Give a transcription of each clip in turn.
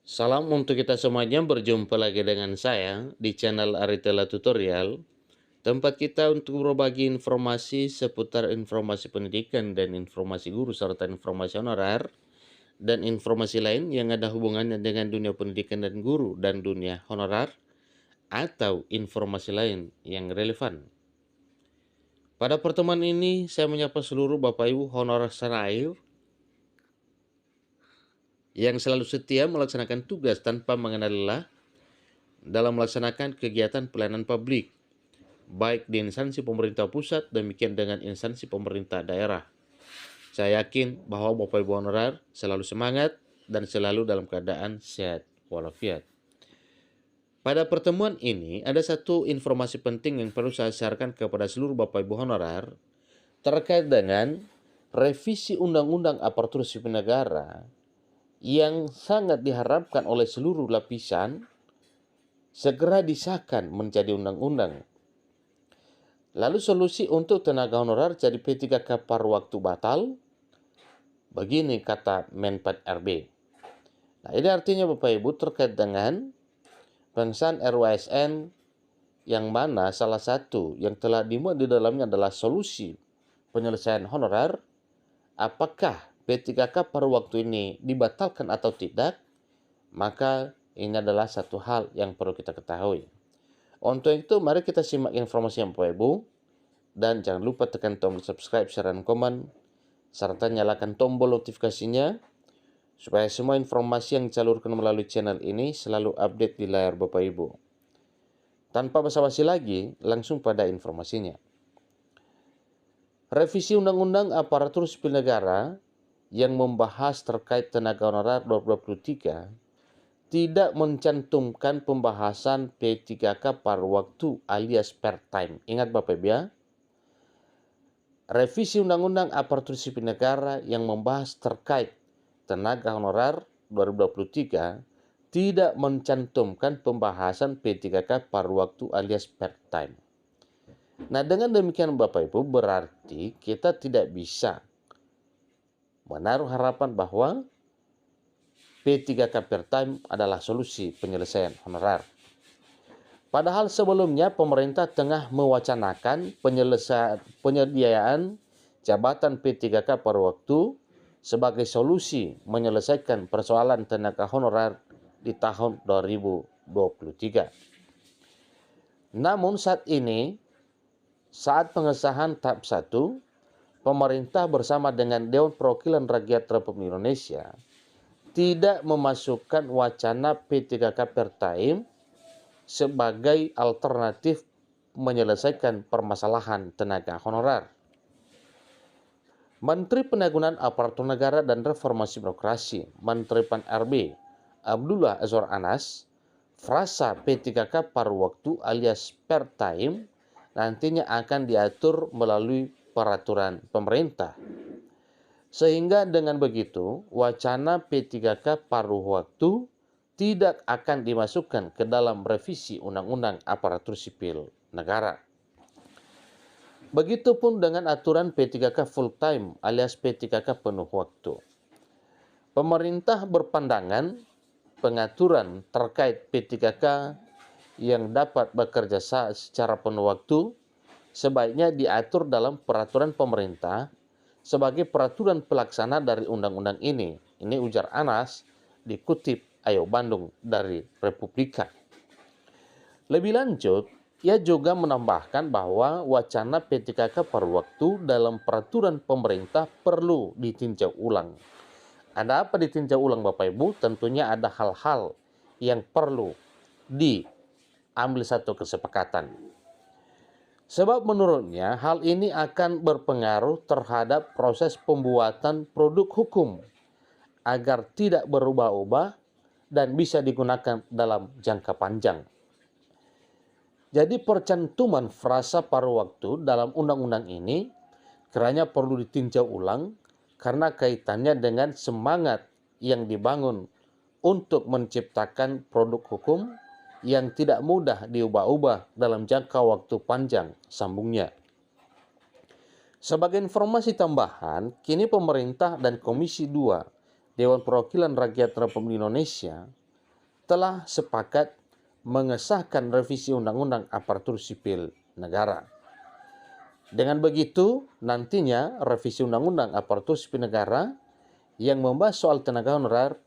Salam untuk kita semuanya, berjumpa lagi dengan saya di channel Aritella Tutorial, tempat kita untuk berbagi informasi seputar informasi pendidikan dan informasi guru serta informasi honorer dan informasi lain yang ada hubungannya dengan dunia pendidikan dan guru dan dunia honorer atau informasi lain yang relevan. Pada pertemuan ini saya menyapa seluruh Bapak Ibu honorer senair yang selalu setia melaksanakan tugas tanpa mengenal lelah dalam melaksanakan kegiatan pelayanan publik, baik di instansi pemerintah pusat, demikian dengan instansi pemerintah daerah. Saya yakin bahwa Bapak Ibu honorer selalu semangat dan selalu dalam keadaan sehat walafiat. Pada pertemuan ini ada satu informasi penting yang perlu saya sharekan kepada seluruh Bapak Ibu honorer terkait dengan revisi Undang-Undang Aparatur Sipil Negara yang sangat diharapkan oleh seluruh lapisan segera disahkan menjadi undang-undang. Lalu solusi untuk tenaga honorer jadi P3K paruh waktu batal? Begini kata Menpad RB. Nah, ini artinya Bapak Ibu terkait dengan pengesahan RUASN yang mana salah satu yang telah dimuat di dalamnya adalah solusi penyelesaian honorer. Apakah P3K paruh waktu ini dibatalkan atau tidak? Maka ini adalah satu hal yang perlu kita ketahui. Untuk itu, mari kita simak informasi yang Bapak Ibu. Dan jangan lupa tekan tombol subscribe, share, dan komen, serta nyalakan tombol notifikasinya, supaya semua informasi yang disalurkan melalui channel ini selalu update di layar Bapak Ibu. Tanpa basa-basi lagi, langsung pada informasinya. Revisi Undang-Undang Aparatur Sipil Negara yang membahas terkait tenaga honorer 2023 tidak mencantumkan pembahasan P3K paruh waktu alias per time. Ingat Bapak Ibu ya, revisi Undang-Undang Aparatur Sipil Negara yang membahas terkait tenaga honorer 2023 tidak mencantumkan pembahasan P3K paruh waktu alias per time. Nah, dengan demikian Bapak Ibu berarti kita tidak bisa menaruh harapan bahwa P3K per time adalah solusi penyelesaian honorer. Padahal sebelumnya pemerintah tengah mewacanakan penyediaan jabatan P3K paruh waktu sebagai solusi menyelesaikan persoalan tenaga honorer di tahun 2023. Namun saat ini, saat pengesahan tahap 1, pemerintah bersama dengan Dewan Perwakilan Rakyat Republik Indonesia tidak memasukkan wacana P3K per time sebagai alternatif menyelesaikan permasalahan tenaga honorer. Menteri Pendayagunaan Aparatur Negara dan Reformasi Birokrasi, Menteri Pan-RB, Abdullah Azwar Anas, frasa P3K paruh waktu alias per time nantinya akan diatur melalui peraturan pemerintah. Sehingga dengan begitu, wacana P3K paruh waktu tidak akan dimasukkan ke dalam revisi Undang-Undang Aparatur Sipil Negara. Begitupun dengan aturan P3K full time alias P3K penuh waktu. Pemerintah berpandangan pengaturan terkait P3K yang dapat bekerja secara penuh waktu sebaiknya diatur dalam peraturan pemerintah sebagai peraturan pelaksana dari undang-undang ini. Ini ujar Anas dikutip Ayo Bandung dari Republika. Lebih lanjut, ia juga menambahkan bahwa wacana P3K paruh waktu dalam peraturan pemerintah perlu ditinjau ulang. Ada apa ditinjau ulang Bapak Ibu? Tentunya ada hal-hal yang perlu diambil satu kesepakatan. Sebab menurutnya hal ini akan berpengaruh terhadap proses pembuatan produk hukum agar tidak berubah-ubah dan bisa digunakan dalam jangka panjang. Jadi percantuman frasa paruh waktu dalam undang-undang ini kiranya perlu ditinjau ulang karena kaitannya dengan semangat yang dibangun untuk menciptakan produk hukum yang tidak mudah diubah-ubah dalam jangka waktu panjang, sambungnya. Sebagai informasi tambahan, kini pemerintah dan Komisi 2 Dewan Perwakilan Rakyat Republik Indonesia telah sepakat mengesahkan revisi Undang-Undang Aparatur Sipil Negara. Dengan begitu, nantinya revisi Undang-Undang Aparatur Sipil Negara yang membahas soal tenaga honorer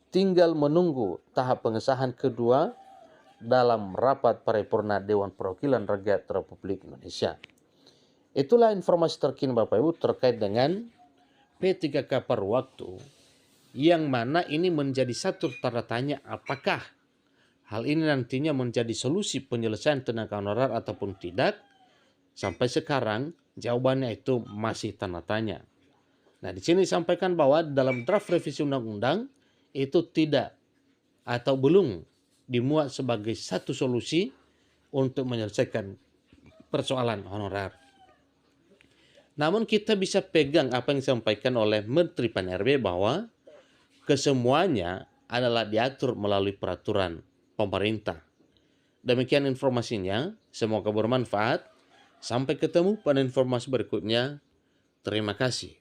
tinggal menunggu tahap pengesahan kedua dalam rapat paripurna Dewan Perwakilan Rakyat Republik Indonesia. Itulah informasi terkini Bapak Ibu terkait dengan P3K per waktu, yang mana ini menjadi satu tanda tanya apakah hal ini nantinya menjadi solusi penyelesaian tenaga honorer ataupun tidak. Sampai sekarang jawabannya itu masih tanda tanya. Nah, di sini disampaikan bahwa dalam draft revisi undang-undang itu tidak atau belum dimuat sebagai satu solusi untuk menyelesaikan persoalan honorer. Namun kita bisa pegang apa yang disampaikan oleh Menteri Pan-RB bahwa kesemuanya adalah diatur melalui peraturan pemerintah. Demikian informasinya, semoga bermanfaat. Sampai ketemu pada informasi berikutnya. Terima kasih.